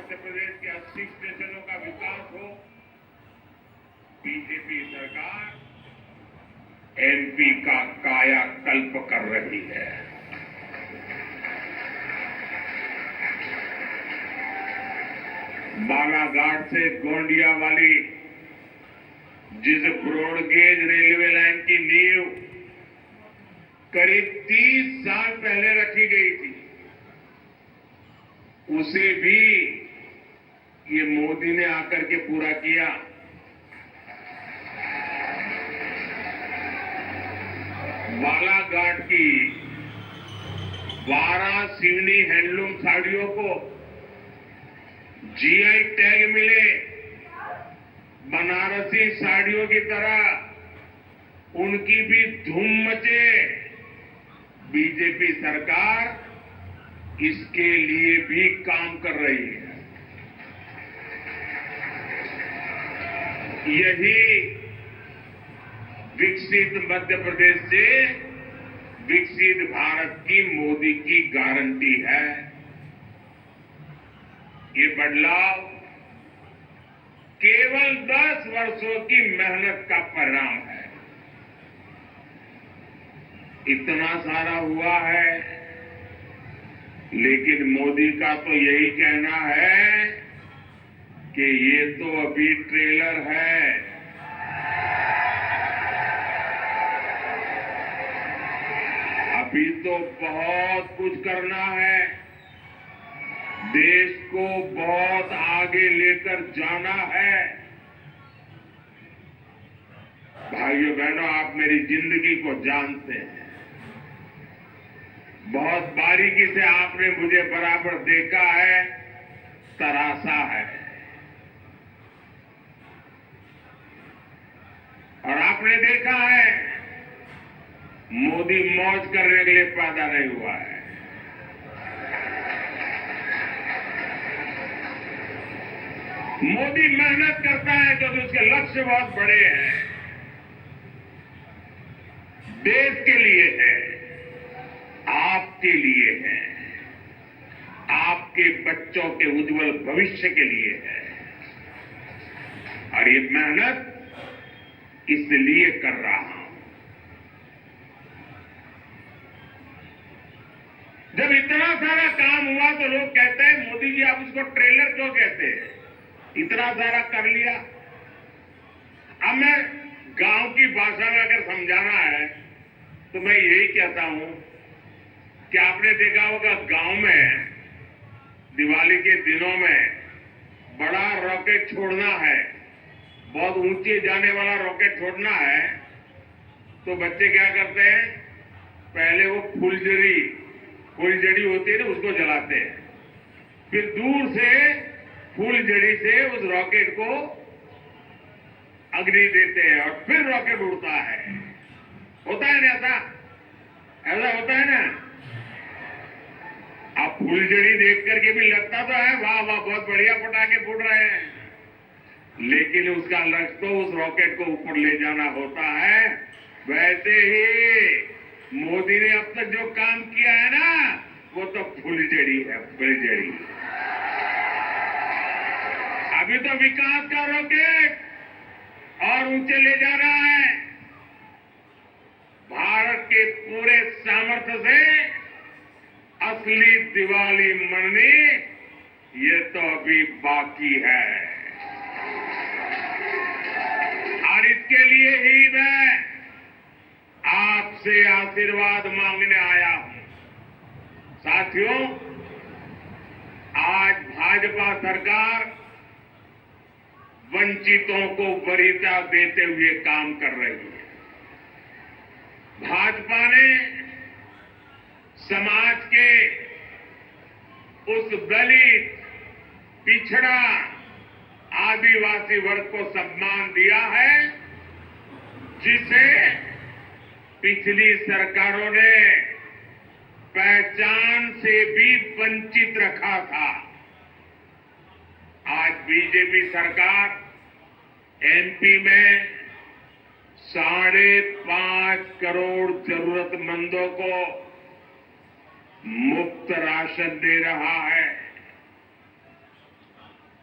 मध्य प्रदेश के 80 स्टेशनों का विकास हो, बीजेपी सरकार एमपी का कायाकल्प कर रही है। बालाघाट से गोंडिया वाली जिस ब्रॉडगेज रेलवे लाइन की नींव करीब 30 साल पहले रखी गई थी, उसे भी ये मोदी ने आकर के पूरा किया। बालाघाट की 12 सिवनी हैंडलूम साड़ियों को जीआई टैग मिले। बनारसी साड़ियों की तरह उनकी भी धूम मचे। बीजेपी सरकार इसके लिए भी काम कर रही है। यही विकसित मध्य प्रदेश से विकसित भारत की मोदी की गारंटी है। ये बदलाव केवल 10 वर्षों की मेहनत का परिणाम है। इतना सारा हुआ है, लेकिन मोदी का तो यही कहना है कि ये तो अभी ट्रेलर है। अभी तो बहुत कुछ करना है। देश को बहुत आगे लेकर जाना है। भाइयों बहनों, आप मेरी जिंदगी को जानते हैं। बहुत बारीकी से आपने मुझे बराबर देखा है, तरासा है। और आपने देखा है, मोदी मौज करने के लिए पैदा नहीं हुआ है। मोदी मेहनत करता है क्योंकि उसके लक्ष्य बहुत बड़े हैं। देश के लिए है, आपके लिए है, आपके बच्चों के उज्जवल भविष्य के लिए है। और ये मेहनत इसलिए कर रहा हूं। जब इतना सारा काम हुआ तो लोग कहते हैं मोदी जी आप इसको ट्रेलर क्यों कहते हैं? इतना सारा कर लिया। अब मैं गांव की भाषा में अगर समझाना है तो मैं यही कहता हूं कि आपने देखा होगा गांव में दिवाली के दिनों में बड़ा रॉकेट छोड़ना है, बहुत ऊंचे जाने वाला रॉकेट छोड़ना है, तो बच्चे क्या करते हैं, पहले वो फुलझड़ी होती है ना, उसको जलाते हैं। फिर दूर से फुलझड़ी से उस रॉकेट को अग्नि देते हैं और फिर रॉकेट उड़ता है। होता है ना ऐसा? ऐसा होता है ना? आप फुलझड़ी देख करके भी लगता तो है वाह वाह बहुत बढ़िया पटाखे फूट रहे हैं, लेकिन उसका लक्ष्य तो उस रॉकेट को ऊपर ले जाना होता है। वैसे ही मोदी ने अब तक जो काम किया है ना, वो तो फुलझड़ी है, फुलझड़ी। अभी तो विकास का रॉकेट और ऊंचे ले जा रहा है। भारत के पूरे सामर्थ्य से असली दिवाली मननी ये तो अभी बाकी है। और इसके लिए ही मैं आपसे आशीर्वाद मांगने आया हूं। साथियों, आज भाजपा सरकार वंचितों को वरीयता देते हुए काम कर रही है। भाजपा ने समाज के उस दलित, पिछड़ा, आदिवासी वर्ग को सम्मान दिया है जिसे पिछली सरकारों ने पहचान से भी वंचित रखा था। आज बीजेपी सरकार एमपी में 5.5 करोड़ जरूरतमंदों को मुफ्त राशन दे रहा है।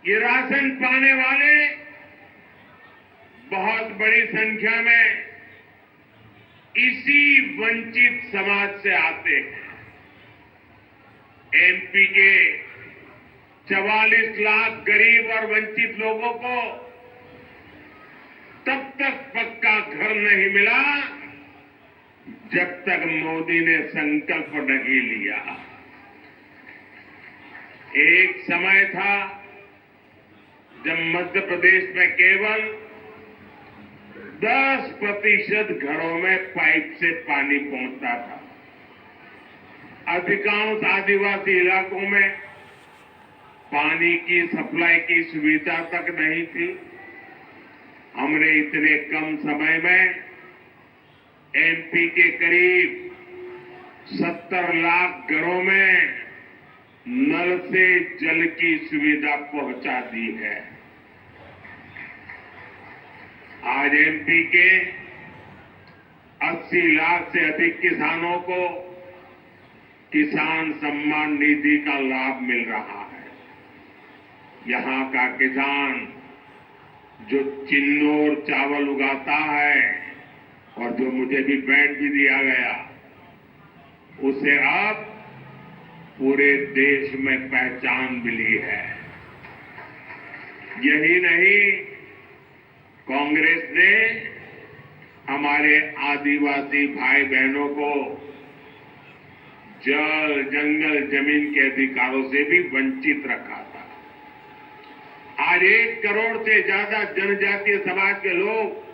ये राशन पाने वाले बहुत बड़ी संख्या में इसी वंचित समाज से आते हैं। एमपी के 44 लाख गरीब और वंचित लोगों को तब तक पक्का घर नहीं मिला जब तक मोदी ने संकल्प नहीं लिया। एक समय था जब मध्य प्रदेश में केवल 10% घरों में पाइप से पानी पहुंचता था। अधिकांश आदिवासी इलाकों में पानी की सप्लाई की सुविधा तक नहीं थी। हमने इतने कम समय में एमपी के करीब 70 लाख घरों में नल से जल की सुविधा पहुंचा दी है। आज एमपी के 80 लाख से अधिक किसानों को किसान सम्मान निधि का लाभ मिल रहा है। यहां का किसान जो चिन्नौर चावल उगाता है और जो मुझे भी बैट भी दिया गया, उसे अब पूरे देश में पहचान मिली है। यही नहीं, कांग्रेस ने हमारे आदिवासी भाई बहनों को जल, जंगल, जमीन के अधिकारों से भी वंचित रखा था। आज 1 करोड़ से ज्यादा जनजातीय समाज के लोग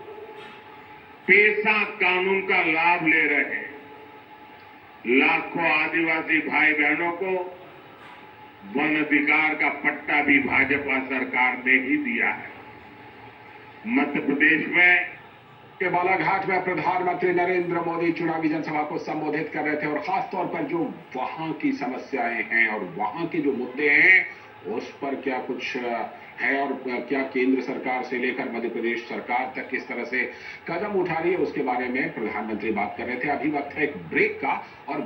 पेशा कानून का लाभ ले रहे हैं। लाखों आदिवासी भाई बहनों को वन अधिकार का पट्टा भी भाजपा सरकार ने ही दिया है। मध्य प्रदेश में के बालाघाट में प्रधानमंत्री नरेंद्र मोदी चुनावी जनसभा को संबोधित कर रहे थे और खासतौर पर जो वहां की समस्याएं हैं और वहां के जो मुद्दे हैं उस पर क्या कुछ है और क्या केंद्र सरकार से लेकर मध्य प्रदेश सरकार तक किस तरह से कदम उठा रही है, उसके बारे में प्रधानमंत्री बात कर रहे थे। अभी वक्त है एक ब्रेक का और